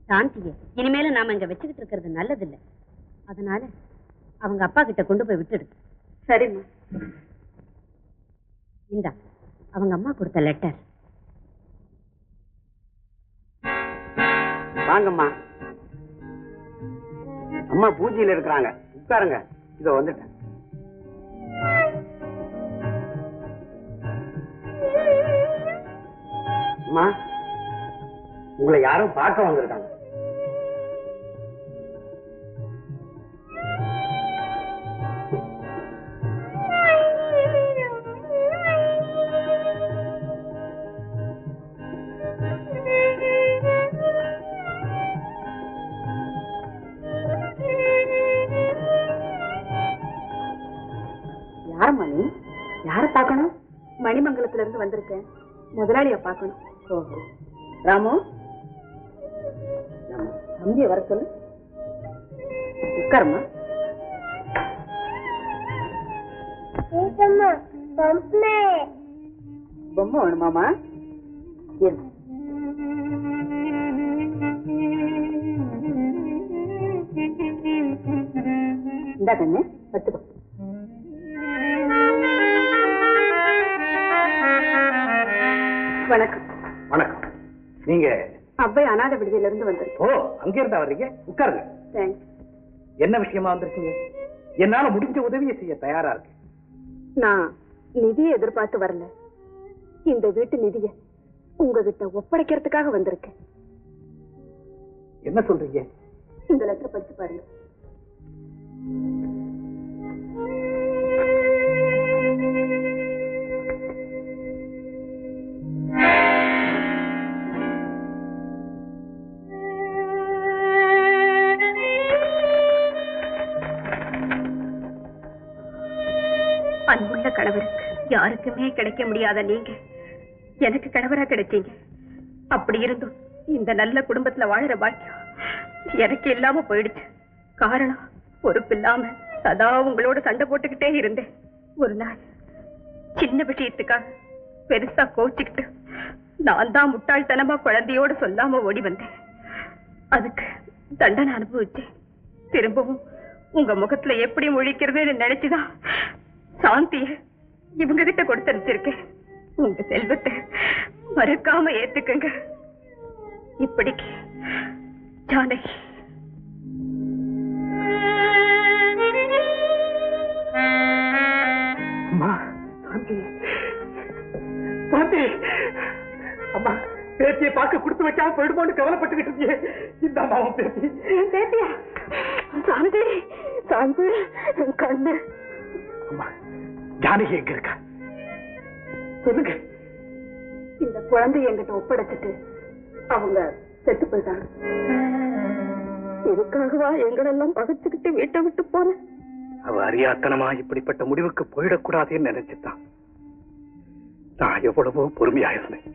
சாந்திய இனிமேல நாம இங்க வச்சுக்கிட்டு இருக்கிறது நல்லதில்லை. அதனால அவங்க அப்பா கிட்ட கொண்டு போய் விட்டுடு. சரிம்மா. இந்தா அவங்க அம்மா கொடுத்த லெட்டர். வாங்கம்மா. அம்மா பூஜையில இருக்கிறாங்க, உட்காருங்க. இதோ வந்துட்டேன். அம்மா, உங்களை யாரும் பார்க்க வந்திருக்காங்க. யாரம்மா நீ? யார பார்க்கணும்? மணிமங்கலத்துல இருந்து வந்திருக்கேன். முதலாளிய பார்க்கணும். ராமு, தம்பிய வர சொல்லு. உட்காரம்மா. பொம்மை வேணுமாமா? இந்தா கண்ணு, பத்துக்கோ. வணக்கம். வணக்கம். நீங்க? அவ்வை அநாத விடுதியில இருந்து வந்திருக்கேன். ஓ, அங்க இருந்தா வர்றீங்க? உட்காருங்க. தேங்க்ஸ். என்ன விஷயமா வந்திருக்கீங்க? என்னால முடிஞ்ச உதவியை செய்ய தயாரா இருக்கு. நான் நிதியை எதிர்பார்த்து வரல. இந்த வீட்டு நிதியை உங்ககிட்ட ஒப்படைக்கிறதுக்காக வந்திருக்கேன். என்ன சொல்றீங்க? இந்த லெட்டர் படிச்சு பாருங்க. அன்புள்ள கணவருக்கு யாருக்குமே கிடைக்க முடியாத நீங்க எனக்கு கணவரா கிடைச்சீங்க. அப்படி இருந்தும் இந்த நல்ல குடும்பத்துல வாழற பாக்கியம் எனக்கு இல்லாம போயிடுச்சு. காரணம், பொறுப்பில்லாம சதா உங்களோட சண்டை போட்டுக்கிட்டே இருந்தேன். ஒரு நாள் சின்ன விஷயத்துக்காக பெருசா கோச்சிக்கிட்டு நான் தான் முட்டாள்தனமா குழந்தையோடு சொல்லாம ஓடி வந்தேன். அதுக்கு தண்டனை அனுபவிச்சேன். திரும்பவும் உங்க முகத்துல எப்படி முழிக்கிறதுன்னு நினைச்சுதான் சாந்திய இவங்க கிட்ட கொடுத்தனுச்சிருக்கேன். உங்க செல்வத்தை மறக்காம ஏத்துக்குங்க. இப்படிக்கு ஜானகி. அம்மா, சாந்தி, சாந்தி. அம்மா, பேத்தியை பார்க்க கொடுத்து வைக்காம போயிடுமோன்னு கவலைப்பட்டுக்கிட்டு இருக்கியே. இந்த அம்மாவும் பேத்தி. பேத்தியா? சாந்தி, சாந்தி, கண்ணு. அம்மா, ஜானகி எங்க இருக்கா? சொல்லுங்க. இந்த குழந்தை என்கிட்ட ஒப்படைச்சிட்டு அவங்க செத்து போயிட்டாங்க. இதுக்காகவா எங்களெல்லாம் பகைச்சுக்கிட்டு வீட்டை விட்டு போன? அவ அறியாத்தனமா இப்படிப்பட்ட முடிவுக்கு போயிடக்கூடாதுன்னு நினைச்சுதான் நான் எவ்வளவோ பொறுமையா இருந்தேன்.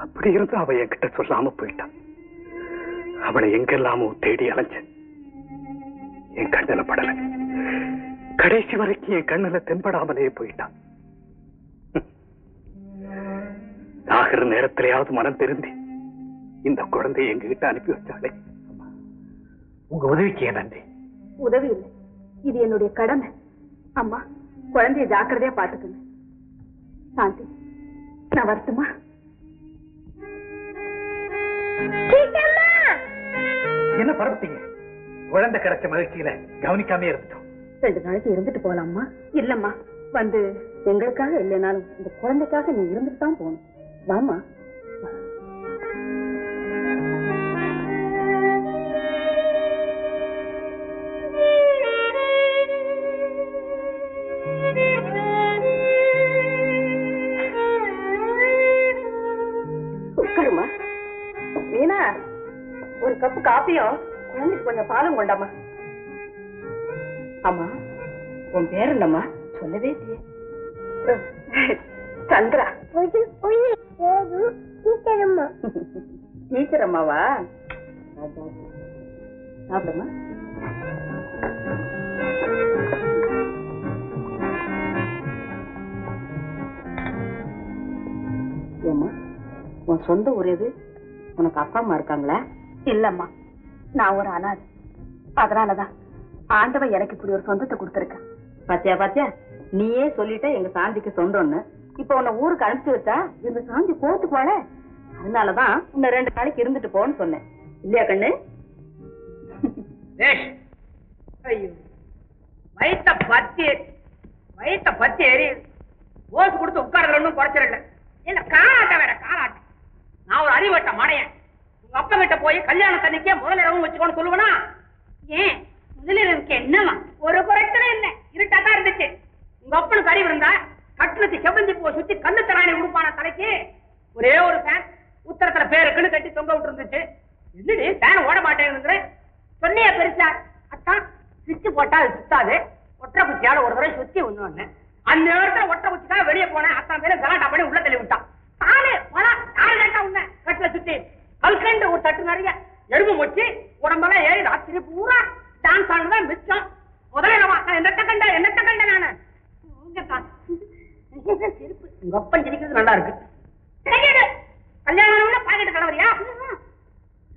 அப்படி இருந்து அவ என்கிட்ட சொல்லாம போயிட்டான். அவளை எங்கெல்லாமோ தேடி அலைஞ்சேன். என் கண்ணுல படல. கடைசி வரைக்கும் என் கண்ணுல தென்படாமலே போயிட்டான். ஆகிற நேரத்திலேயாவது மனம் திருந்தி இந்த குழந்தையை எங்ககிட்ட அனுப்பி வச்சாலே. உங்க உதவிக்கு நன்றி. உதவி இல்லை, இது என்னுடைய கடமை. அம்மா, குழந்தைய ஜாக்கிரதையா பாத்துக்கணும். சாந்தி, நான் வரட்டுமா? என்ன பரப்பிட்டீங்க? குழந்தை கிடைச்ச மகிழ்ச்சியில கவனிக்காமே இருந்துட்டோம். 2 நாளைக்கு இருந்துட்டு போலாமா? இல்லம்மா, வந்து எங்களுக்காக இல்லைனாலும் இந்த குழந்தைக்காக நீ இருந்துட்டு தான் போகணும். வாமா. உட்காருமா. மீனா, ஒரு கப்பு காப்பியும் குழந்தைக்கு கொஞ்சம் பாலும் கொண்டாமா. ஆமா, உன் பேர் என்னம்மா? சொல்லவே இல்லையே. சந்திரா. டீச்சர் அம்மாவா? சாப்பிடுமா. ஏம்மா, உன் சொந்த ஊர் எது? உனக்கு அப்பா அம்மா இருக்காங்களா? இல்லம்மா, நான் ஒரு அனாதை. அதனாலதான் ஆண்டவன் எனக்கு இப்படி ஒரு சொந்தத்தை கொடுத்துருக்கேன். பாத்தியா பாத்தியா, நீயே சொல்லிட்ட எங்க சாந்திக்கு சொந்தம்னு. இப்ப உன்னை ஊருக்கு அனுப்பிச்சு வச்சா எங்க சாந்தி கோத்து போல. அதனாலதான் உன்னை 2 நாளைக்கு இருந்துட்டு போன்னு சொன்னேன். இல்லையா கண்ணு? ஐயோ, வயித்த பத்தி எரி ஓசு கொடுத்து உட்கார்றது ஒன்றும் குறைச்சிடல. இல்ல காலாட்டம் வேற காலாட்டம். நான் ஒரு அறிவட்ட மடையன். உங்க அப்பா கிட்ட போய் கல்யாணத்தன்னைக்கே முதலிரவும் வச்சுக்கோன்னு சொல்லுவனா? ஏன் முதலிரவுக்கு என்னவா? ஒரு குறைச்சலும் இல்லை, இருட்டாக்கா இருந்துச்சு. உங்க அப்பனுக்கு அறிவு இருந்தா கட்டுனத்து செவ்வந்தி பூ சுத்தி கண்ணு தராணி உடுப்பான தலைக்கு ஒரே ஒரு ஃபேன் உத்தரத்துல பேருக்குன்னு கட்டி தொங்க விட்டு இருந்துச்சு. என்னடி ஃபேன் ஓட மாட்டேங்குது சொன்னியா பெருசா? அத்தான் சுவிட்ச் போட்டா அது சுத்தாது, ஒற்றை குச்சியால ஒரு தடவை சுத்தி ஒண்ணு. அந்த நேரத்துல ஒற்றை குச்சிக்காக வெளியே போனேன். அத்தான் பேரு கலாட்டா பண்ணி உள்ள தள்ளி விட்டான். தானே போனா யாரு கேட்டா உன்ன கட்டுல சுத்தி கல்கண்டு ஒரு தட்டு நிறைய எறும்பு மொச்சி உடம்பெல்லாம் ஏறி ராத்திரி பூரா டான்ஸ் ஆனதான் மிச்சம். முதல்ல என்னத்த கண்ட நானு செருப்பு உங்க அப்பன் ஜெயிக்கிறது நல்லா இருக்கு. கல்யாணம் பாக்கெட்டு கலவரியா?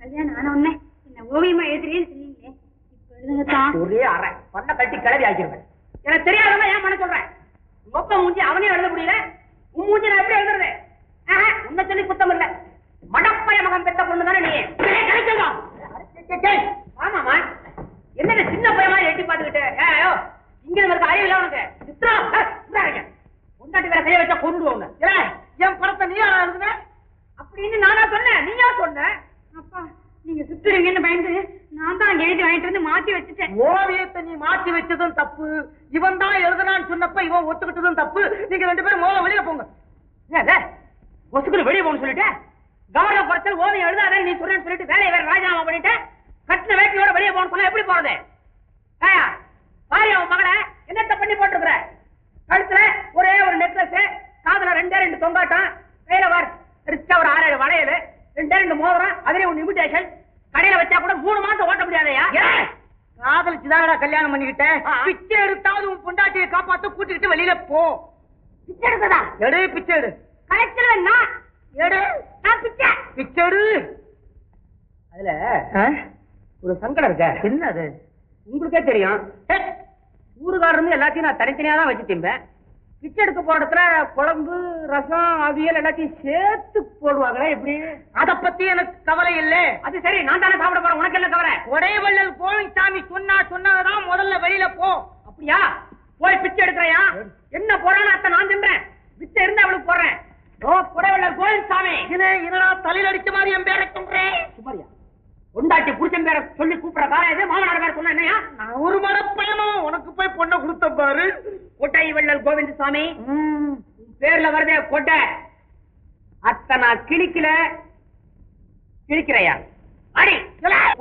கல்யாணம் ஆன உடனே என்ன ஓவியமா எழுதுறேன்னு சொன்னீங்களே, இப்ப எழுதுங்கத்தான். ஒரே அரை பண்ண கட்டி கிளவி ஆக்கிருவேன். எனக்கு தெரியாதவங்க ஏன் பண்ண சொல்றேன்? உங்க அப்பா மூஞ்சி அவனே எழுத முடியல, உன் மூஞ்சி நான் எப்படி எழுதுறது? உன்னை சொல்லி குத்தம் இல்ல, மடப்பைய மகன் பெத்த பொண்ணு தானே நீ. ஆமாமா, என்ன சின்ன பையமா எட்டி பாத்துக்கிட்டு இங்க இருக்க அறிவு இல்ல உனக்கு? பொண்டாட்டி வேற கைய வச்சா கொண்டுடுவோம். என் படத்தை நீ எழுதுன அப்படின்னு நானா சொன்னேன்? நீயா சொன்ன? அப்பா நீங்க சுட்டுடுங்கன்னு பயந்து நான் தான் எழுதி வாங்கிட்டு வந்து மாத்தி வச்சுட்டேன். ஓவியத்தை நீ மாத்தி வச்சதும் தப்பு, இவன் தான் எழுதுனான்னு சொன்னப்ப இவன் ஒத்துக்கிட்டதும் தப்பு. நீங்க 2 பேரும் முதல்ல வெளியே போங்க. ஒசுக்குன்னு வெளியே போகணும்னு சொல்லிட்டு கவர்னர் குறைச்சல் ஓவியம் எழுதாத நீ சொல்றேன்னு சொல்லிட்டு வேலையை வேற ராஜினாமா பண்ணிட்டு கட்டின வேட்டியோட வெளியே போகணும்னு சொன்னா எப்படி போறது? பாரு அவன் மகளை என்னத்த பண்ணி போட்டுருக்குற? கழுத்துல ஒரே ஒரு நெக்லஸ், காதுல 2 தொங்காட்டம், கையில வார் ரிச்சா ஒரு 6-7 வளையல், 2 மோதிரம், அதுலயும் ஒரு இமிடேஷன். கடையில வச்சா கூட 3 மாசம் ஓட்ட முடியாதையா? காதலிச்சுதானடா கல்யாணம் பண்ணிக்கிட்டேன். பிச்சை எடுத்தாவது உன் பொண்டாட்டியை காப்பாத்த கூட்டிக்கிட்டு வெளியில போ. பிச்சை எடுக்கதா? எடு, பிச்சை எடு. கலெக்டர் வேணா எடு, நான் பிச்சை எடு. அதுல ஒரு சங்கடம் இருக்க. என்ன அது? உங்களுக்கே தெரியும். ஊருகாரன்னு எல்லாத்தையும் நான் தனித்தனியா தான் வச்சு திம்பேன். பிச்சை எடுக்க போற இடத்துல குழம்பு, ரசம், அவியல் எல்லாத்தையும் சேர்த்து போடுவாங்களே எப்படி? அத பத்தி எனக்கு கவலை இல்லை. அது சரி, நான் தானே சாப்பிட போறேன், உனக்கு என்ன கவலை? கொடைவள்ளல் கோவிந்தாமி சொன்னதான் முதல்ல வெளியில போ. அப்படியா? போய் பிச்சை எடுக்கிறையா? என்ன போறான்னு அத்தை நான் தின்றேன். பிச்சை இருந்தா அவளுக்கு போடுறேன். ஓ கொடைவள்ளல் கோவிந்தாமி, என்னடா தலையில் அடிச்ச மாதிரி என் பேரை சொல்றேன். சுமாரியா பொண்டாட்டி புருஷன் பேரை சொல்லி கூப்பிடுற காலம் இது? மாமனார் பேரை சொன்ன என்னையா? நான் ஒரு மடப்பயனும் உனக்கு போய் பொண்ணை கொடுத்த பாரு. கொட்டை வள்ளல் கோவிந்தசாமி பேர்ல வருதே கொட்டை. அத்த நான் கிழிக்கிறையா? அடி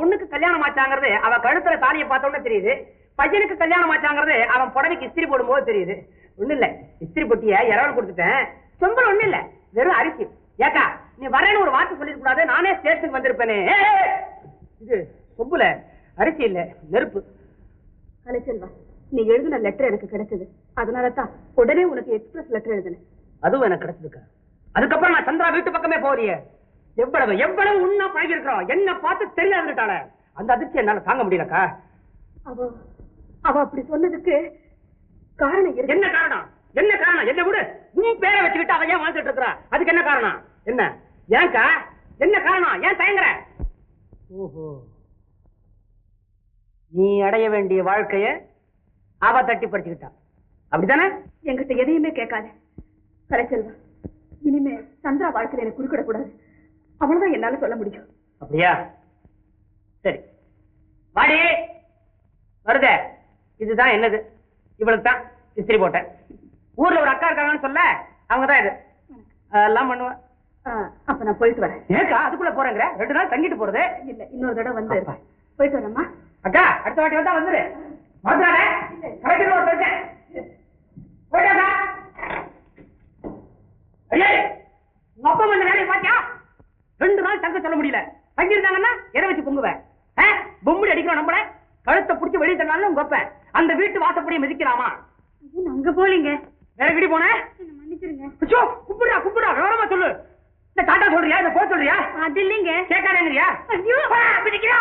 பொண்ணுக்கு கல்யாணம் ஆச்சாங்கிறது அவ கழுத்துல தாலியை பார்த்தோன்னு தெரியுது. பையனுக்கு கல்யாணம் ஆச்சாங்கிறது அவன் புடவைக்கு இஸ்திரி போடும் போது தெரியுது. ஒண்ணு இல்ல, இஸ்திரி பொட்டிய இரவல் கொடுத்துட்டேன். சொம்பல் ஒண்ணு இல்ல, வெறும் அரிசி. ஏக்கா நீ வரேன்னு ஒரு வார்த்தை சொல்லிட கூடாது, நானே ஸ்டேஷனுக்கு வந்திருப்பேனே. இது சொம்புல அரிசி இல்ல, நெருப்பு. கலைச்செல்வா, நீ எழுதின லெட்டர் எனக்கு கிடைச்சது. அதனாலதான் உடனே உனக்கு எக்ஸ்பிரஸ் லெட்டர் எழுதினேன். அதுவும் எனக்கு கிடைச்சதுக்கா? அதுக்கப்புறம் நான் சந்திரா வீட்டு பக்கமே போறியே. எவ்வளவு உண்ணா பழகி இருக்கிறோம், என்ன பார்த்து தெரியாதுட்டால அந்த அதிர்ச்சி என்னால தாங்க முடியலக்கா. அவ அப்படி சொன்னதுக்கு காரணம் இருக்கு. என்ன காரணம்? என்ன காரணம்? என்ன விடு, உன் பேரை வச்சுக்கிட்டு அவன் ஏன் வாழ்ந்துட்டு இருக்கிறா? அதுக்கு என்ன காரணம்? என்ன ஏன்க்கா? என்ன காரணம்? ஏன் தயங்குற? ஓஹோ, நீ அடைய வேண்டிய வாழ்க்கைய அவ தட்டி படிச்சுக்கிட்டா, அப்படித்தானே? என்கிட்ட எதையுமே கேட்காது கலைச்செல்வா. இனிமே சந்திரா வாழ்க்கையில எனக்கு குறுக்கிடக்கூடாது. அவள்தான் என்னால சொல்ல முடியும். அப்படியா? சரி வாடி. வருத இதுதான் என்னது? இவளுக்கு தான் இஸ்திரி போட்டேன். ஊர்ல ஒரு அக்கா இருக்காங்கன்னு சொல்ல, அவங்கதான் இது எல்லாம் பண்ணுவா. அப்ப நான் போயிட்டு வரேன். ஏக்கா அதுக்குள்ள போறேங்கிற? 2 நாள் தங்கிட்டு போறது இல்ல, இன்னொரு தடவை வந்து போயிட்டு வரேம்மா. அக்கா அடுத்த வாட்டி வந்தா வந்துரு. வந்துடாதே, கரெக்ட் ஒரு பிரச்சனை. போயிட்டாக்கா. ஐயே உங்க அப்பா வந்த வேலையை பாத்தியா? 2 நாள் தங்க சொல்ல முடியல. தங்கி இருந்தாங்கன்னா எதை வச்சு பொங்குவேன்? பொம்புடி அடிக்கிறோம் நம்மள. கழுத்தை புடிச்சு வெளியே தரலாம் உங்க அப்ப. அந்த வீட்டு வாசப்படியை மிதிக்கலாமா? அங்க போலீங்க. வேற கிடி போன? மன்னிச்சிருங்க. கும்பிடுறா விவரமா சொல்லு. டாட்டா சொல்றியா இல்ல போ சொல்றியா? அது இல்லைங்க. கேட்காதேங்கறியா? ஐயோ மிதிக்கிறா.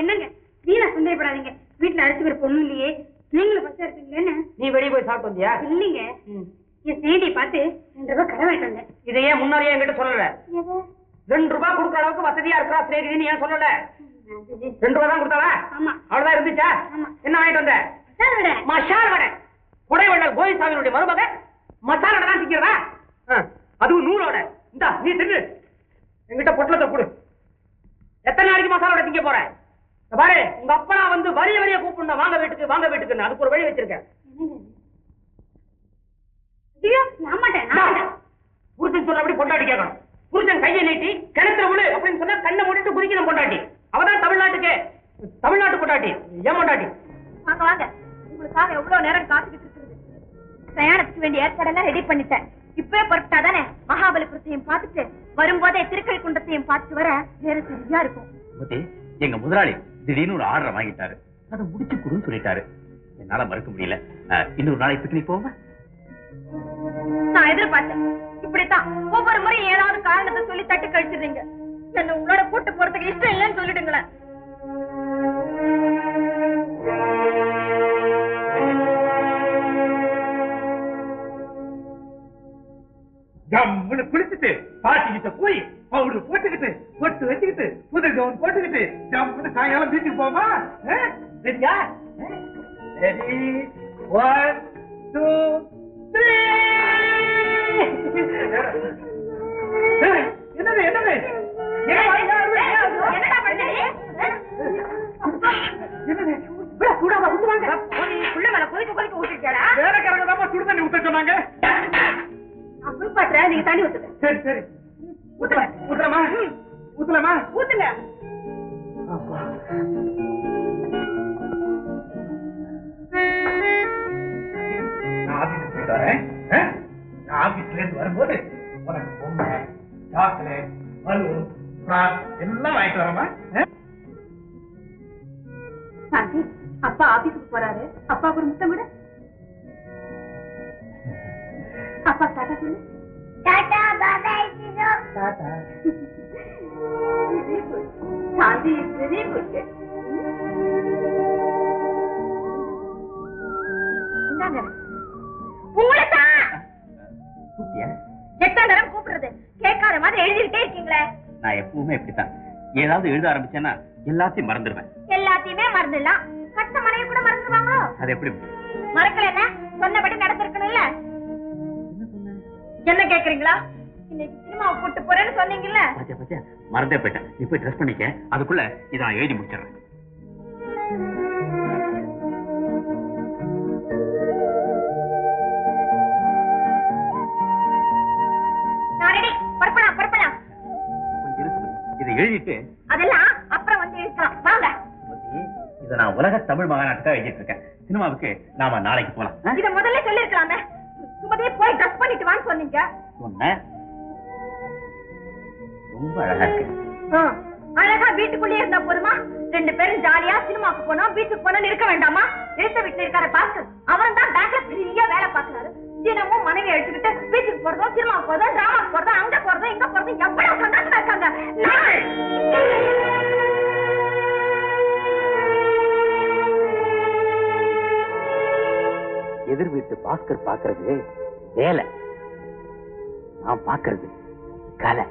என்னங்க வீணா சந்தேகப்படாதீங்க. வீட்டுல அரிசி ஒரு பொண்ணு இல்லையே, நீங்களும் பச்சை இருப்பீங்களேன்னு. நீ வெளியே போய் சாப்பிட்டு வந்தியா? இல்லைங்க, என் ஸ்நேகிதியை பார்த்து 2 ரூபாய் கடை வாங்கிட்டு வந்தேன். இதையே முன்னாடியே என்கிட்ட சொல்லல. 2 ரூபாய் கொடுக்குற அளவுக்கு வசதியா இருக்கா ஸ்நேகிதின்னு ஏன் சொல்லல? 2 ரூபாய் தான் கொடுத்தாவா? ஆமா. அவ்வளவுதான் இருந்துச்சா? ஆமா. என்ன வாங்கிட்டு வந்த? மசால் வடை. குடைவள்ளல் கோயில்சாமியினுடைய மருமக மசால் வடை தான் திங்கிறதா? அதுவும் 100 இந்தா நீ தின்னு. என்கிட்ட பொட்டலத்தை கொடு. எத்தனை நாளைக்கு மசாலா வடை திங்க போற? பாரு, உங்க அப்பா வந்து வரிய கூப்பிடணும், வாங்க வீட்டுக்கு. அதுக்கு ஒரு வழி வச்சிருக்கேன். புருஷன் சொன்னபடி பொண்டாட்டி கேட்கணும். புருஷன் கையை நீட்டி கிணத்துல விழு அப்படின்னு சொன்னா கண்ணை மூடிட்டு குதிக்கணும் பொண்டாட்டி. அவதான் தமிழ்நாட்டு பொண்டாட்டி. ஏன் பொண்டாட்டி? வாங்க வாங்க, உங்களுக்காக எவ்வளவு நேரம் காத்துக்கிட்டு இருக்குது. பிரயாணத்துக்கு வேண்டிய ஏற்பாடெல்லாம் ரெடி பண்ணிட்டேன். இப்பவே பொறுத்தாதானே மகாபலிபுரத்தையும் பார்த்துட்டு வரும்போதே திருக்கழிக்குண்டத்தையும் பார்த்துட்டு வர வேற சரியா இருக்கும். எங்க முதலாளி திடீர்னு ஒரு ஆர்டர் வாங்கிட்டாரு. அதை முடிச்சு கொடுன்னு சொல்லிட்டாரு. என்னால மறுக்க முடியல. இன்னொரு நாளைக்கு பிக்னிக் போவா? நான் எதிர்பார்த்தேன். இப்படித்தான் ஒவ்வொரு முறையும் ஏதாவது காரணத்தை சொல்லி தட்டி கழிச்சிடுறீங்க. என்ன உங்களோட கூட்டு போறதுக்கு இஷ்டம் இல்லைன்னு சொல்லிடுங்களேன். ஜம்முன்னு குளிச்சுட்டு பாட்டிக்கிட்ட போய் பவுடர் போட்டுக்கிட்டு பொட்டு வச்சுக்கிட்டு புது கவுன் போட்டுக்கிட்டு ஜம்முன்னு சாயங்காலம் வீட்டுக்கு போமா? சரியா? ரெடி 1 2 3. என்னது என்னடா பண்ணி வேலைக்காரங்க சுடு தண்ணி ஊத்த சொன்னாங்க. நீங்க தண்ணி ஊத்துங்க. சரி ஊத்தலாமா? ஊத்துங்க. ஆபீஸ்ல இருந்து வரும்போது உனக்கு பொம்மை, சாக்லேட், பலூன், எல்லாம் வாங்கிட்டு வரமா? சாந்தி, அப்பா ஆபீஸுக்கு போறாரு. அப்பா ஒரு முத்தம் விட. அப்பா டாடா சொல்லு. டாடா பாய் சினோ. டாடா. சாந்தி இஸ் வெரி குட். இந்தாங்க. உங்களை தான் எத்தனை நேரம் கூப்பிடுறது? கேட்காத மாதிரி எழுதிக்கிட்டே இருக்கீங்களே. நான் எப்பவுமே இப்படித்தான். ஏதாவது எழுத ஆரம்பிச்சேன்னா எல்லாத்தையும் மறந்துடுவேன். எல்லாத்தையுமே மறந்துடலாம். கட்ட மனைவி கூட மறந்துடுவாங்களோ? அது எப்படி? மறக்கல என்ன? சொன்னபடி நடந்திருக்கணும்ல. என்ன கேக்குறீங்களா? இன்னைக்கு சினிமாவை கூட்டு போறேன்னு சொன்னீங்கல்ல. பச்சா மறந்தே போயிட்டேன். நீ போய் ட்ரெஸ் பண்ணிக்க. அதுக்குள்ள இதை நான் எழுதி முடிச்சிடறேன். இதை எழுதிட்டு அதெல்லாம் அப்புறம் வந்து எழுதலாம். வாங்க. இதை நான் உலக தமிழ் மாநாட்டுக்காக எழுதிட்டு இருக்கேன். சினிமாவுக்கு நாம நாளைக்கு போலாம். இத முதல்ல சொல்லிருக்கலாமே. சுமதியே போய் ட்ரெஸ் பண்ணிட்டு வான்னு சொன்னீங்க. சொன்னேன். ரொம்ப அழகா இருக்கு. அழகா வீட்டுக்குள்ளே இருந்தா போதுமா? 2 பேரும் ஜாலியா சினிமாவுக்கு போனோம், பீச்சுக்கு போனோம் இருக்க வேண்டாமா? எழுத்த வீட்டுல இருக்கார பாஸ்கர், அவன் தான் பேங்க்ல பெரிய வேலை பார்க்கறாரு. தினமும் மனைவி எடுத்துக்கிட்டு பீச்சுக்கு போறதும், சினிமாவுக்கு போறதும், டிராமாக்கு போறதும், அங்க போறதும், இங்க போறதும் எவ்வளவு சந்தோஷமா இருக்காங்க. எதிர் வீட்டு பாஸ்கர் பாக்குறது வேலை, நான் பாக்குறது கலை.